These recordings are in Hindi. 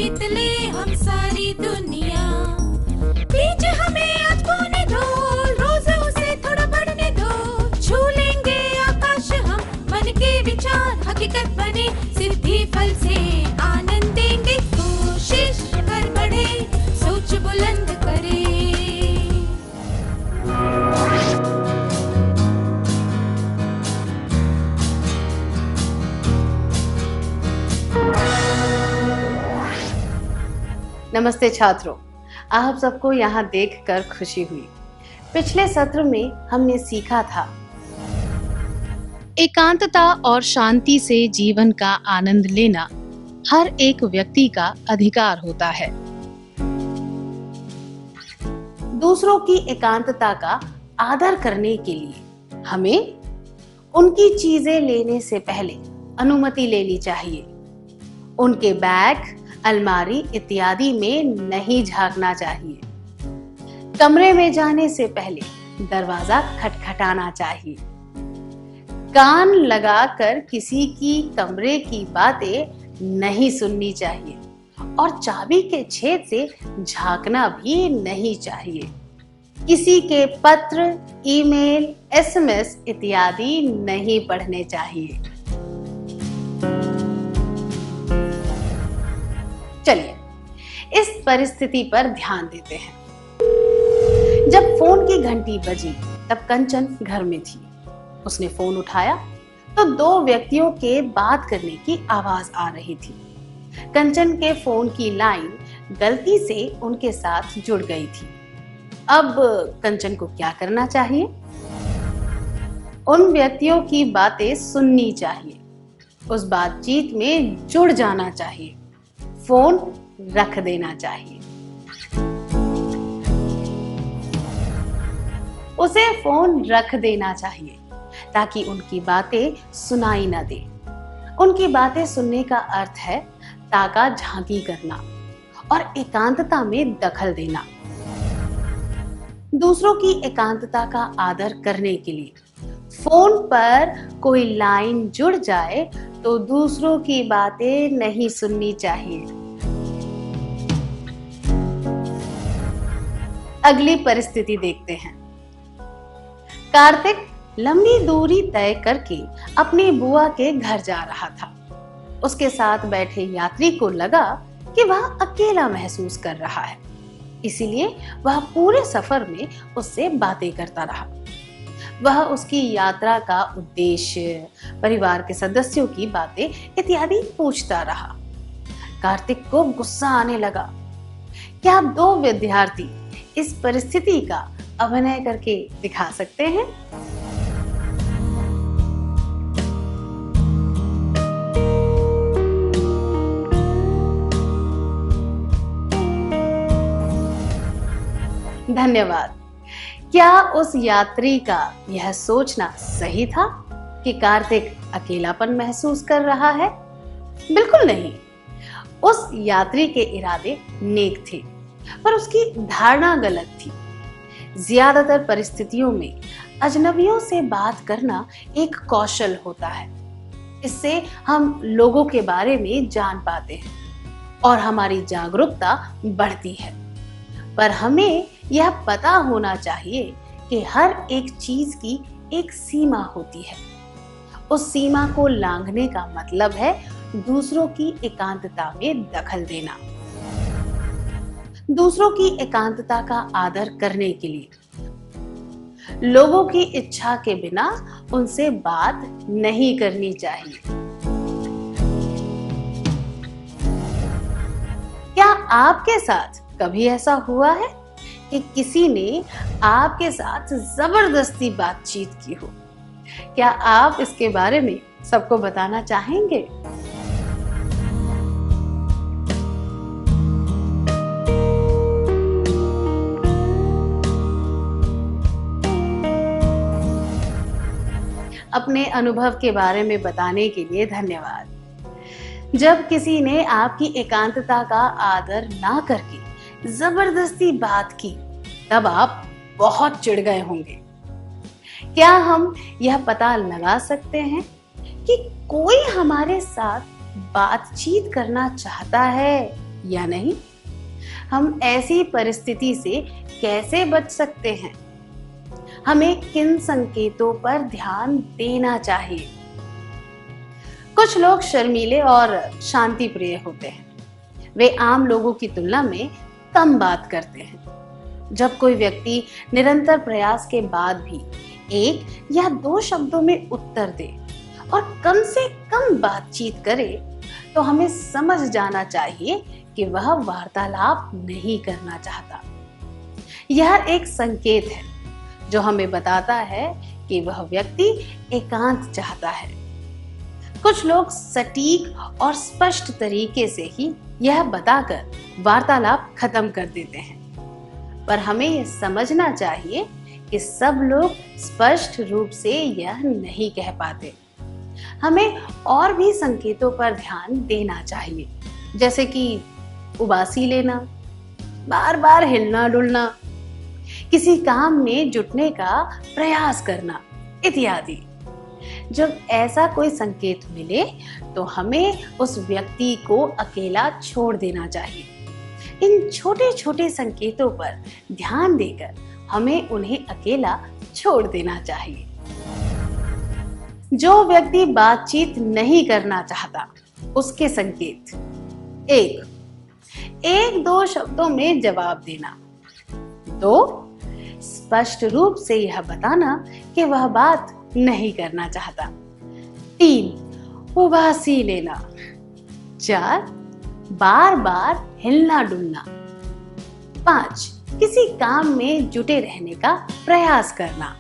जीत ले हम सारी दुनिया। बीच हमें आज खोने दो, रोज उसे थोड़ा बढ़ने दो। छू लेंगे आकाश हम, मन के विचार हकीकत बने। सिद्धि फल से आनंद देंगे, कोशिश कर बढ़े, सोच बुलंद करे। नमस्ते छात्रों, आप सबको यहाँ देखकर खुशी हुई। पिछले सत्र में हमने सीखा था एकांतता और शांति से जीवन का आनंद लेना हर एक व्यक्ति का अधिकार होता है। दूसरों की एकांतता का आदर करने के लिए हमें उनकी चीजें लेने से पहले अनुमति लेनी चाहिए। उनके बैग, अलमारी इत्यादि में नहीं झांकना चाहिए। कमरे में जाने से पहले दरवाजा खटखटाना चाहिए। कान लगाकर किसी की कमरे की बातें नहीं सुननी चाहिए और चाबी के छेद से झांकना भी नहीं चाहिए। किसी के पत्र, ईमेल, एसएमएस इत्यादि नहीं पढ़ने चाहिए। चलिए इस परिस्थिति पर ध्यान देते हैं। जब फोन की घंटी बजी तब कंचन घर में थी। उसने फोन उठाया तो दो व्यक्तियों के बात करने की आवाज आ रही थी। कंचन के फोन की लाइन गलती से उनके साथ जुड़ गई थी। अब कंचन को क्या करना चाहिए? उन व्यक्तियों की बातें सुननी चाहिए, उस बातचीत में जुड़ जाना चाहिए, फोन रख देना चाहिए। उसे फोन रख देना चाहिए ताकि उनकी बातें सुनाई न दे। उनकी बातें सुनने का अर्थ है ताका झांकी करना और एकांतता में दखल देना। दूसरों की एकांतता का आदर करने के लिए फोन पर कोई लाइन जुड़ जाए तो दूसरों की बातें नहीं सुननी चाहिए। अगली परिस्थिति देखते हैं। कार्तिक लंबी दूरी तय करके अपनी बुआ के घर जा रहा था। उसके साथ बैठे यात्री को लगा कि वह अकेला महसूस कर रहा है, इसीलिए वह पूरे सफर में उससे बातें करता रहा। वह उसकी यात्रा का उद्देश्य, परिवार के सदस्यों की बातें इत्यादि पूछता रहा। कार्तिक को गुस्सा आने लगा। क्या दो विद्यार्थी इस परिस्थिति का अभिनय करके दिखा सकते हैं? धन्यवाद। क्या उस यात्री का यह सोचना सही था कि कार्तिक अकेलापन महसूस कर रहा है? बिल्कुल नहीं। उस यात्री के इरादे नेक थे, पर उसकी धारणा गलत थी। ज्यादातर परिस्थितियों में अजनबियों से बात करना एक कौशल होता है। इससे हम लोगों के बारे में जान पाते हैं और हमारी जागरूकता बढ़ती है। पर हमें यह पता होना चाहिए कि हर एक चीज की एक सीमा होती है। उस सीमा को लांघने का मतलब है दूसरों की एकांतता में दखल देना। दूसरों की एकांतता का आदर करने के लिए लोगों की इच्छा के बिना उनसे बात नहीं करनी चाहिए। क्या आपके साथ कभी ऐसा हुआ है कि किसी ने आपके साथ जबरदस्ती बातचीत की हो? क्या आप इसके बारे में सबको बताना चाहेंगे? अपने अनुभव के बारे में बताने के लिए धन्यवाद। जब किसी ने आपकी एकांतता का आदर ना करके जबरदस्ती बात की, तब आप बहुत चिढ़ गए होंगे। क्या हम यह पता लगा सकते हैं कि कोई हमारे साथ बातचीत करना चाहता है या नहीं? हम ऐसी परिस्थिति से कैसे बच सकते हैं? हमें किन संकेतों पर ध्यान देना चाहिए? कुछ लोग शर्मीले और शांति प्रिय होते हैं। वे आम लोगों की तुलना में कम बात करते हैं। जब कोई व्यक्ति निरंतर प्रयास के बाद भी 1 या 2 शब्दों में उत्तर दे और कम से कम बातचीत करे, तो हमें समझ जाना चाहिए कि वह वार्तालाप नहीं करना चाहता। यह एक संकेत है जो हमें बताता है कि वह व्यक्ति एकांत चाहता है। कुछ लोग सटीक और स्पष्ट तरीके से ही यह बताकर वार्तालाप खत्म कर देते हैं, पर हमें यह समझना चाहिए कि सब लोग स्पष्ट रूप से यह नहीं कह पाते। हमें और भी संकेतों पर ध्यान देना चाहिए, जैसे कि उबासी लेना, बार बार हिलना डुलना, किसी काम में जुटने का प्रयास करना इत्यादि। जब ऐसा कोई संकेत मिले तो हमें उस व्यक्ति को अकेला छोड़ देना चाहिए। इन छोटे छोटे संकेतों पर ध्यान देकर हमें उन्हें अकेला छोड़ देना चाहिए। जो व्यक्ति बातचीत नहीं करना चाहता, उसके संकेत: 1-2 शब्दों में जवाब देना। 2 स्पष्ट रूप से यह बताना कि वह बात नहीं करना चाहता। 3 उबासी लेना। 4 बार बार हिलना डुलना। 5 किसी काम में जुटे रहने का प्रयास करना।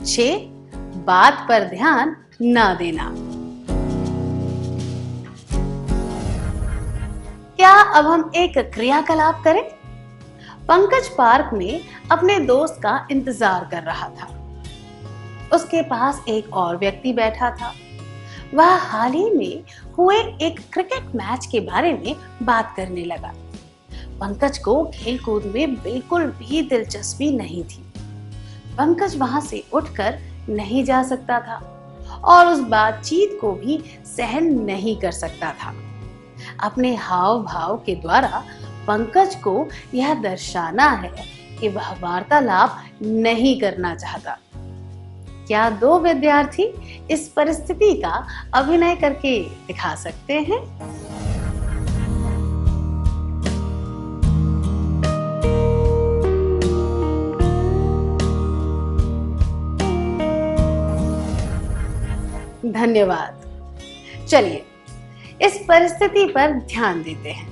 6 बात पर ध्यान न देना। क्या अब हम एक क्रियाकलाप करें? पंकज पार्क में अपने दोस्त का इंतजार कर रहा था। उसके पास एक और व्यक्ति बैठा था। वह हाल ही में हुए एक क्रिकेट मैच के बारे में बात करने लगा। पंकज को खेलकूद में बिल्कुल भी दिलचस्पी नहीं थी। पंकज वहां से उठकर नहीं जा सकता था और उस बातचीत को भी सहन नहीं कर सकता था। अपने हाव भाव के द्वारा पंकज को यह दर्शाना है कि वह वार्तालाप नहीं करना चाहता। क्या 2 विद्यार्थी इस परिस्थिति का अभिनय करके दिखा सकते हैं? धन्यवाद। चलिए इस परिस्थिति पर ध्यान देते हैं।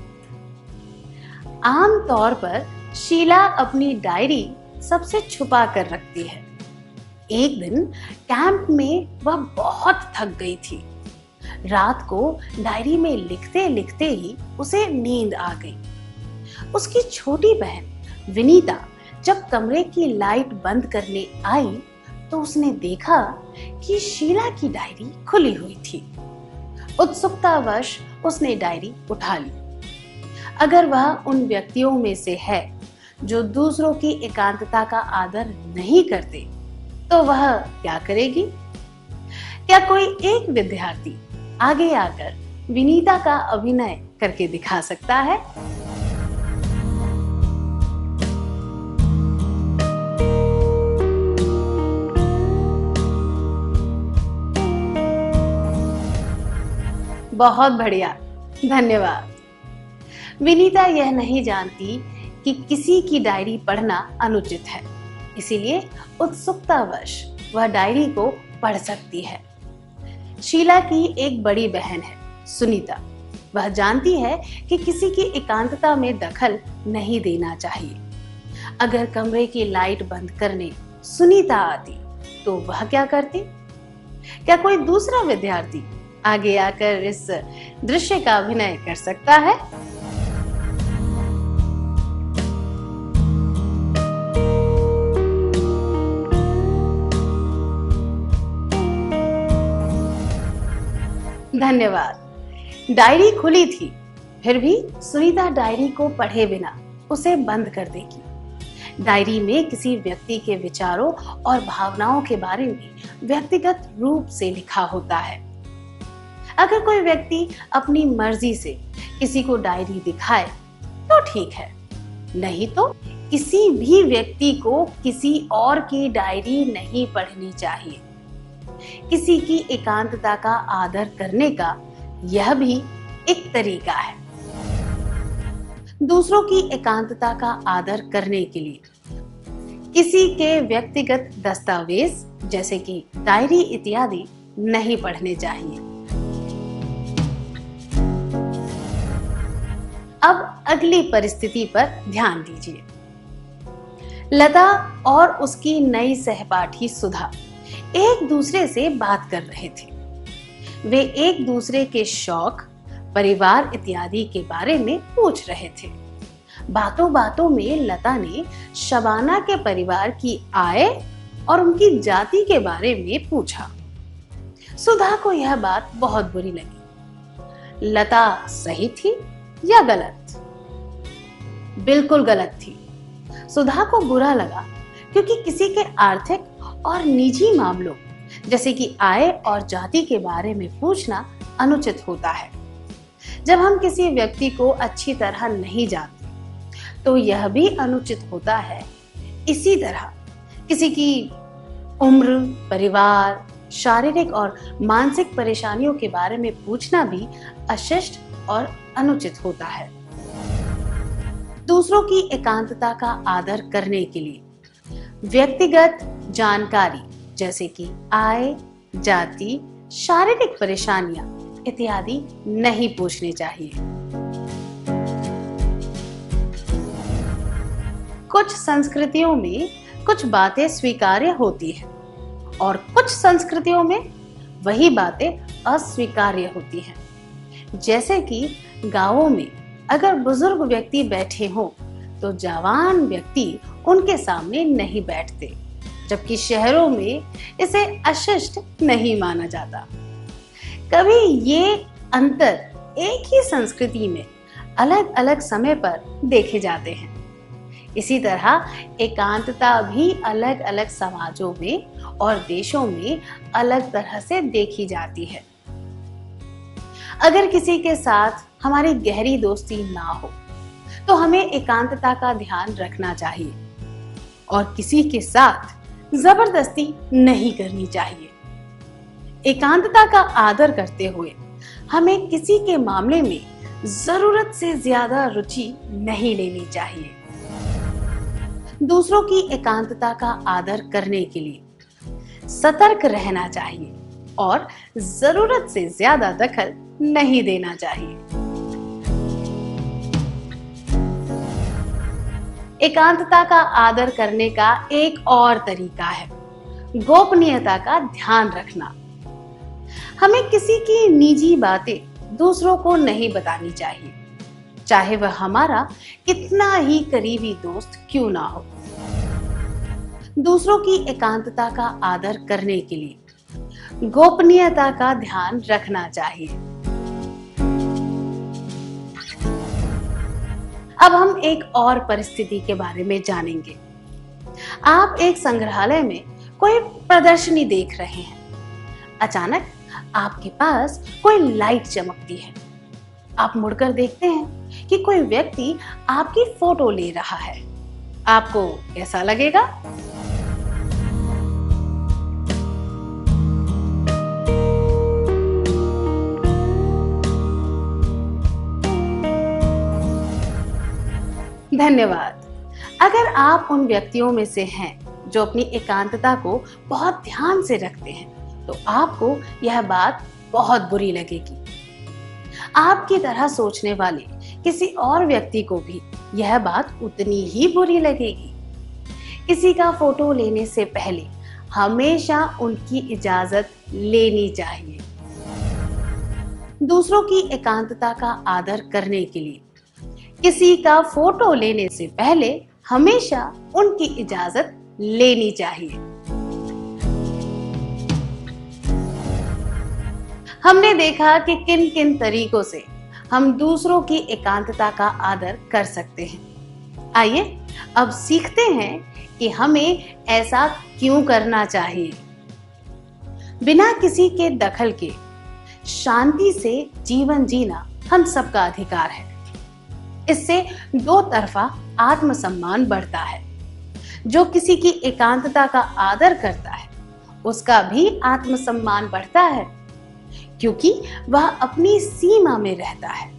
आम तौर पर शीला अपनी डायरी सबसे छुपा कर रखती है। एक दिन कैंप में वह बहुत थक गई थी। रात को डायरी में लिखते लिखते ही उसे नींद आ गई। उसकी छोटी बहन विनीता जब कमरे की लाइट बंद करने आई तो उसने देखा कि शीला की डायरी खुली हुई थी। उत्सुकतावश उसने डायरी उठा ली। अगर वह उन व्यक्तियों में से है जो दूसरों की एकांतता का आदर नहीं करते, तो वह क्या करेगी? क्या कोई एक विद्यार्थी आगे आकर विनीता का अभिनय करके दिखा सकता है? बहुत बढ़िया, धन्यवाद। विनीता यह नहीं जानती कि किसी की डायरी पढ़ना अनुचित है, इसीलिए उत्सुकतावश वह डायरी को पढ़ सकती है। शीला की एक बड़ी बहन है सुनीता। वह जानती है कि किसी की एकांतता में दखल नहीं देना चाहिए। अगर कमरे की लाइट बंद करने सुनीता आती तो वह क्या करती? क्या कोई दूसरा विद्यार्थी आगे आकर इस दृश्य का अभिनय कर सकता है? धन्यवाद। डायरी खुली थी, फिर भी सुनीता डायरी को पढ़े बिना उसे बंद कर देगी। डायरी में किसी व्यक्ति के विचारों और भावनाओं के बारे में व्यक्तिगत रूप से लिखा होता है। अगर कोई व्यक्ति अपनी मर्जी से किसी को डायरी दिखाए तो ठीक है, नहीं तो किसी भी व्यक्ति को किसी और की डायरी नहीं पढ़नी चाहिए। किसी की एकांतता का आदर करने का यह भी एक तरीका है। दूसरों की एकांतता का आदर करने के लिए किसी के व्यक्तिगत दस्तावेज जैसे कि डायरी इत्यादि नहीं पढ़ने चाहिए। अब अगली परिस्थिति पर ध्यान दीजिए। लता और उसकी नई सहपाठी सुधा एक दूसरे से बात कर रहे थे। वे एक दूसरे के शौक, परिवार इत्यादि के बारे में पूछ रहे थे। बातों बातों में लता ने शबाना के परिवार की आय और उनकी जाति के बारे में पूछा। सुधा को यह बात बहुत बुरी लगी। लता सही थी या गलत? बिल्कुल गलत थी। सुधा को बुरा लगा क्योंकि किसी के आर्थिक और निजी मामलों जैसे कि आय और जाति के बारे में पूछना अनुचित होता है। जब हम किसी व्यक्ति को अच्छी तरह नहीं जानते तो यह भी अनुचित होता है। इसी तरह किसी की उम्र, परिवार, शारीरिक और मानसिक परेशानियों के बारे में पूछना भी अशिष्ट और अनुचित होता है। दूसरों की एकांतता का आदर करने के लिए व्यक्तिगत जानकारी जैसे कि आय, जाति, शारीरिक परेशानियां इत्यादि नहीं पूछने चाहिए। कुछ संस्कृतियों में कुछ बातें स्वीकार्य होती हैं और कुछ संस्कृतियों में वही बातें अस्वीकार्य होती हैं। जैसे कि गांवों में अगर बुजुर्ग व्यक्ति बैठे हों तो जवान व्यक्ति उनके सामने नहीं बैठते, जबकि शहरों में इसे अशिष्ट नहीं माना जाता। कभी ये अंतर एक ही संस्कृति में अलग अलग समय पर देखे जाते हैं। इसी तरह एकांतता भी अलग अलग समाजों में और देशों में अलग तरह से देखी जाती है। अगर किसी के साथ हमारी गहरी दोस्ती ना हो तो हमें एकांतता का ध्यान रखना चाहिए और किसी के साथ जबरदस्ती नहीं करनी चाहिए। एकांतता का आदर करते हुए हमें किसी के मामले में जरूरत से ज्यादा रुचि नहीं लेनी चाहिए। दूसरों की एकांतता का आदर करने के लिए सतर्क रहना चाहिए और जरूरत से ज्यादा दखल नहीं देना चाहिए। एकांतता का आदर करने का एक और तरीका है गोपनीयता का ध्यान रखना। हमें किसी की निजी बातें दूसरों को नहीं बतानी चाहिए, चाहे वह हमारा कितना ही करीबी दोस्त क्यों ना हो। दूसरों की एकांतता का आदर करने के लिए गोपनीयता का ध्यान रखना चाहिए। अब हम एक और परिस्थिति के बारे में जानेंगे। आप एक संग्रहालय में कोई प्रदर्शनी देख रहे हैं। अचानक आपके पास कोई लाइट चमकती है। आप मुड़कर देखते हैं कि कोई व्यक्ति आपकी फोटो ले रहा है। आपको कैसा लगेगा? धन्यवाद। अगर आप उन व्यक्तियों में से हैं जो अपनी एकांतता को बहुत ध्यान से रखते हैं तो आपको यह बात बहुत बुरी लगेगी। आपकी तरह सोचने वाले किसी और व्यक्ति को भी यह बात उतनी ही बुरी लगेगी। किसी का फोटो लेने से पहले हमेशा उनकी इजाजत लेनी चाहिए। दूसरों की एकांतता का आदर करने के लिए किसी का फोटो लेने से पहले हमेशा उनकी इजाजत लेनी चाहिए। हमने देखा कि किन किन तरीकों से हम दूसरों की एकांतता का आदर कर सकते हैं। आइए अब सीखते हैं कि हमें ऐसा क्यों करना चाहिए। बिना किसी के दखल के शांति से जीवन जीना हम सबका अधिकार है। इससे दो तरफा आत्मसम्मान बढ़ता है। जो किसी की एकांतता का आदर करता है उसका भी आत्मसम्मान बढ़ता है, क्योंकि वह अपनी सीमा में रहता है।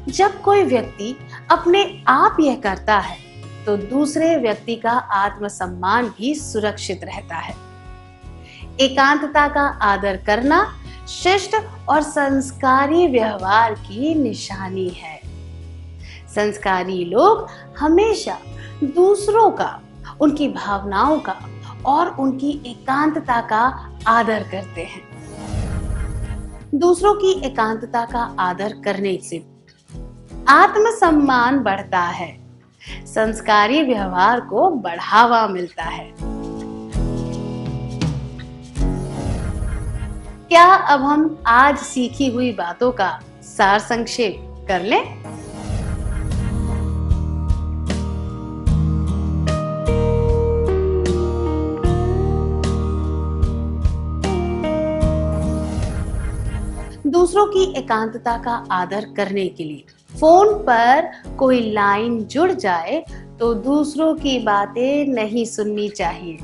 जब कोई व्यक्ति अपने आप यह करता है तो दूसरे व्यक्ति का आत्मसम्मान भी सुरक्षित रहता है। एकांतता का आदर करना शिष्ट और संस्कारी व्यवहार की निशानी है। संस्कारी लोग हमेशा दूसरों का, उनकी भावनाओं का और उनकी एकांतता का आदर करते हैं। दूसरों की एकांतता का आदर करने से आत्मसम्मान बढ़ता है, संस्कारी व्यवहार को बढ़ावा मिलता है। क्या अब हम आज सीखी हुई बातों का सार संक्षेप कर लें? दूसरों की एकांतता का आदर करने के लिए फोन पर कोई लाइन जुड़ जाए तो दूसरों की बातें नहीं सुननी चाहिए।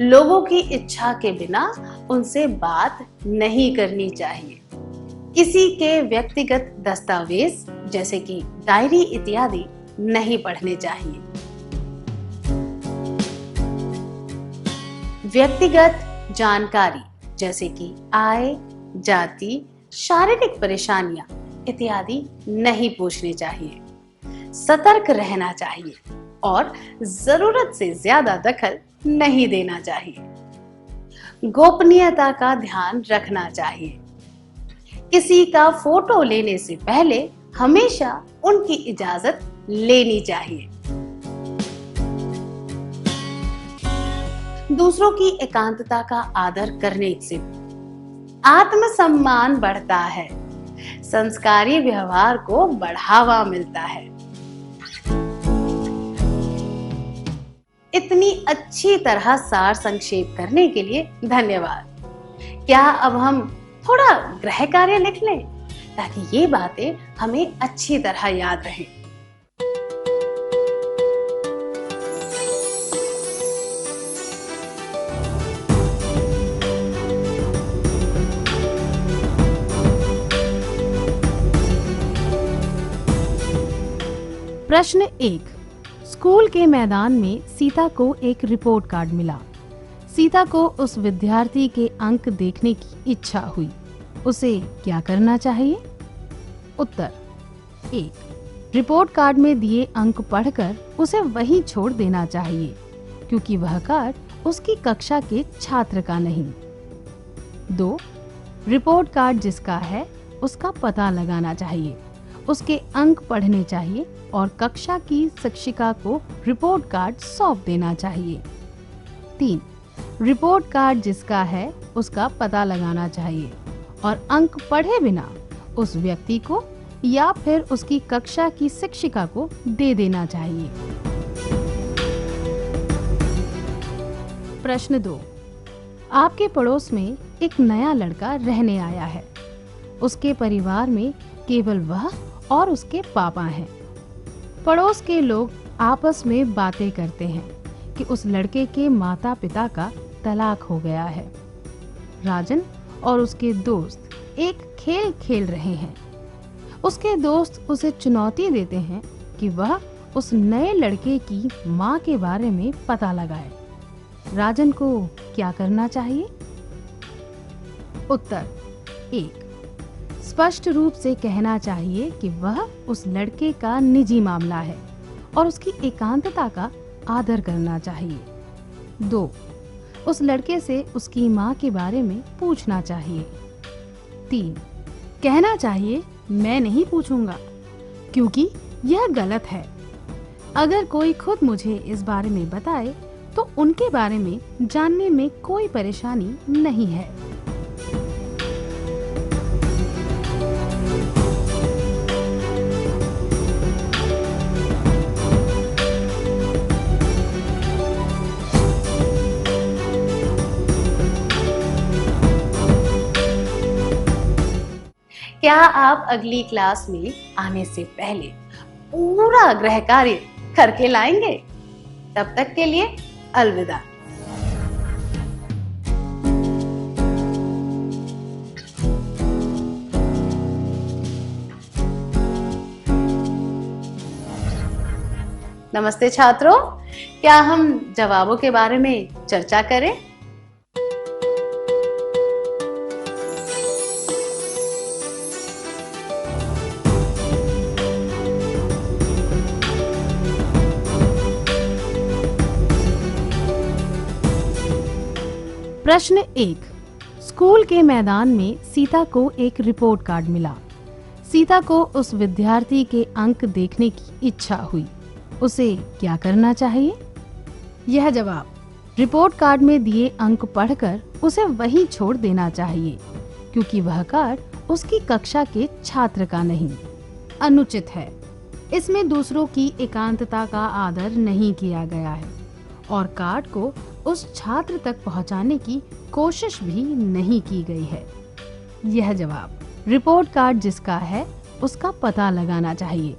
लोगों की इच्छा के बिना उनसे बात नहीं करनी चाहिए। किसी के व्यक्तिगत दस्तावेज जैसे कि डायरी इत्यादि नहीं पढ़ने चाहिए। व्यक्तिगत जानकारी जैसे कि आय, जाति, शारीरिक परेशानियां इत्यादि नहीं पूछनी चाहिए। सतर्क रहना चाहिए और जरूरत से ज्यादा दखल नहीं देना चाहिए। गोपनीयता का ध्यान रखना चाहिए। किसी का फोटो लेने से पहले हमेशा उनकी इजाजत लेनी चाहिए। दूसरों की एकांतता का आदर करने से आत्मसम्मान बढ़ता है, संस्कारी व्यवहार को बढ़ावा मिलता है। इतनी अच्छी तरह सार संक्षेप करने के लिए धन्यवाद। क्या अब हम थोड़ा गृह कार्य लिख लें ताकि ये बातें हमें अच्छी तरह याद रहें। प्रश्न 1। स्कूल के मैदान में सीता को एक रिपोर्ट कार्ड मिला। सीता को उस विद्यार्थी के अंक देखने की इच्छा हुई। उसे क्या करना चाहिए? उत्तर 1। रिपोर्ट कार्ड में दिए अंक पढ़कर उसे वहीं छोड़ देना चाहिए, क्योंकि वह कार्ड उसकी कक्षा के छात्र का नहीं। 2। रिपोर्ट कार्ड जिसका है उसका पता लगाना चाहिए, उसके अंक पढ़ने चाहिए और कक्षा की शिक्षिका को रिपोर्ट कार्ड सौंप देना चाहिए। 3। रिपोर्ट कार्ड जिसका है उसका पता लगाना चाहिए और अंक पढ़े बिना उस व्यक्ति को या फिर उसकी कक्षा की शिक्षिका को दे देना चाहिए। प्रश्न 2। आपके पड़ोस में एक नया लड़का रहने आया है। उसके परिवार में केवल वह और उसके पापा हैं। पड़ोस के लोग आपस में बातें करते हैं कि उस लड़के के माता पिता का तलाक हो गया है। राजन और उसके दोस्त एक खेल खेल रहे हैं। उसके दोस्त उसे चुनौती देते हैं कि वह उस नए लड़के की माँ के बारे में पता लगाए। राजन को क्या करना चाहिए? उत्तर 1। स्पष्ट रूप से कहना चाहिए कि वह उस लड़के का निजी मामला है और उसकी एकांतता का आदर करना चाहिए। 2। उस लड़के से उसकी माँ के बारे में पूछना चाहिए। 3। कहना चाहिए मैं नहीं पूछूंगा, क्योंकि यह गलत है। अगर कोई खुद मुझे इस बारे में बताए तो उनके बारे में जानने में कोई परेशानी नहीं है। आप अगली क्लास में आने से पहले पूरा गृह कार्य करके लाएंगे? तब तक के लिए अलविदा। नमस्ते छात्रों, क्या हम जवाबों के बारे में चर्चा करें? प्रश्न 1। स्कूल के मैदान में सीता को एक रिपोर्ट कार्ड मिला। सीता को उस विद्यार्थी के अंक देखने की इच्छा हुई। उसे क्या करना चाहिए? यह जवाब। रिपोर्ट कार्ड में दिए अंक पढ़कर उसे वहीं छोड़ देना चाहिए, क्योंकि वह कार्ड उसकी कक्षा के छात्र का नहीं, अनुचित है। इसमें दूसरों की एकांतता का आदर नहीं किया गया है और कार्ड को उस छात्र तक पहुंचाने की कोशिश भी नहीं की गई है। यह जवाब। रिपोर्ट कार्ड जिसका है उसका पता लगाना चाहिए,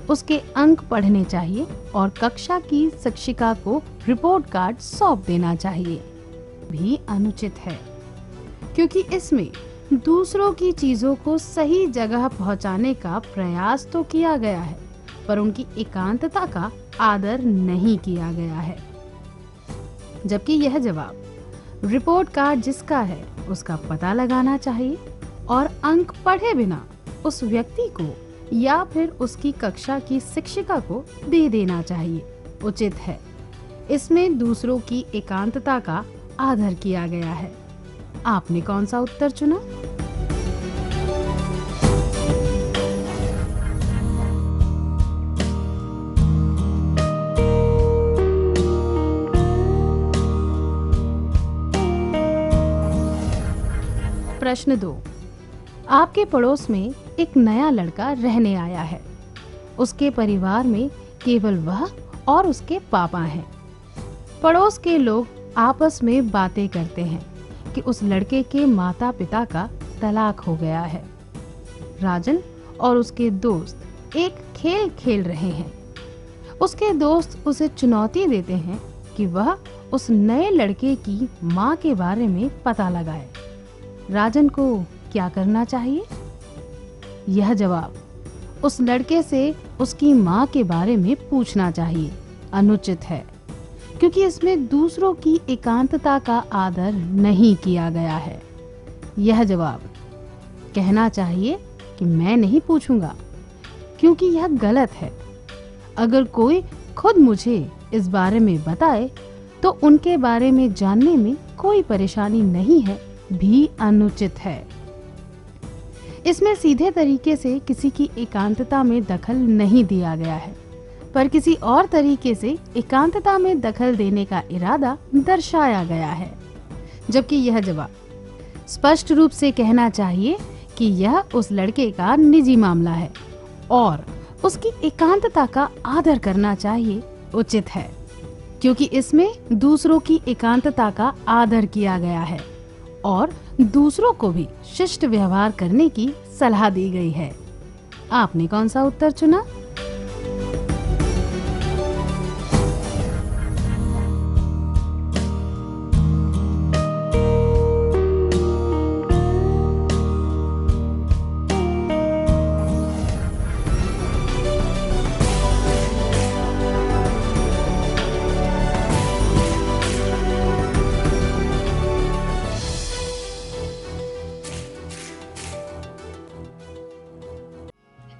उसके अंक पढ़ने चाहिए और कक्षा की शिक्षिका को रिपोर्ट कार्ड सौंप देना चाहिए, भी अनुचित है, क्योंकि इसमें दूसरों की चीजों को सही जगह पहुंचाने का प्रयास तो किया गया है, पर उनकी एकांतता का आदर नहीं किया गया है। जबकि यह जवाब। रिपोर्ट कार्ड जिसका है उसका पता लगाना चाहिए और अंक पढ़े बिना उस व्यक्ति को या फिर उसकी कक्षा की शिक्षिका को दे देना चाहिए, उचित है। इसमें दूसरों की एकांतता का आदर किया गया है। आपने कौन सा उत्तर चुना? प्रश्न 2। आपके पड़ोस में एक नया लड़का रहने आया है। उसके परिवार में केवल वह और उसके पापा हैं। पड़ोस के लोग आपस में बातें करते हैं कि उस लड़के के माता पिता का तलाक हो गया है। राजन और उसके दोस्त एक खेल खेल रहे हैं। उसके दोस्त उसे चुनौती देते हैं कि वह उस नए लड़के की माँ के बारे में पता लगाए। राजन को क्या करना चाहिए? यह जवाब। उस लड़के से उसकी माँ के बारे में पूछना चाहिए, अनुचित है, क्योंकि इसमें दूसरों की एकांतता का आदर नहीं किया गया है। यह जवाब। कहना चाहिए कि मैं नहीं पूछूंगा, क्योंकि यह गलत है। अगर कोई खुद मुझे इस बारे में बताए तो उनके बारे में जानने में कोई परेशानी नहीं है, भी अनुचित है। इसमें सीधे तरीके से किसी की एकांतता में दखल नहीं दिया गया है, पर किसी और तरीके से एकांतता में दखल देने का इरादा दर्शाया गया है। जबकि यह जवाब। स्पष्ट रूप से कहना चाहिए कि यह उस लड़के का निजी मामला है और उसकी एकांतता का आदर करना चाहिए, उचित है, क्योंकि इसमें दूसरों की एकांतता का आदर किया गया है और दूसरों को भी शिष्ट व्यवहार करने की सलाह दी गई है। आपने कौन सा उत्तर चुना?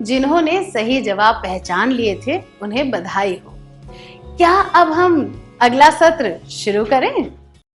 जिन्होंने सही जवाब पहचान लिए थे उन्हें बधाई हो। क्या अब हम अगला सत्र शुरू करें?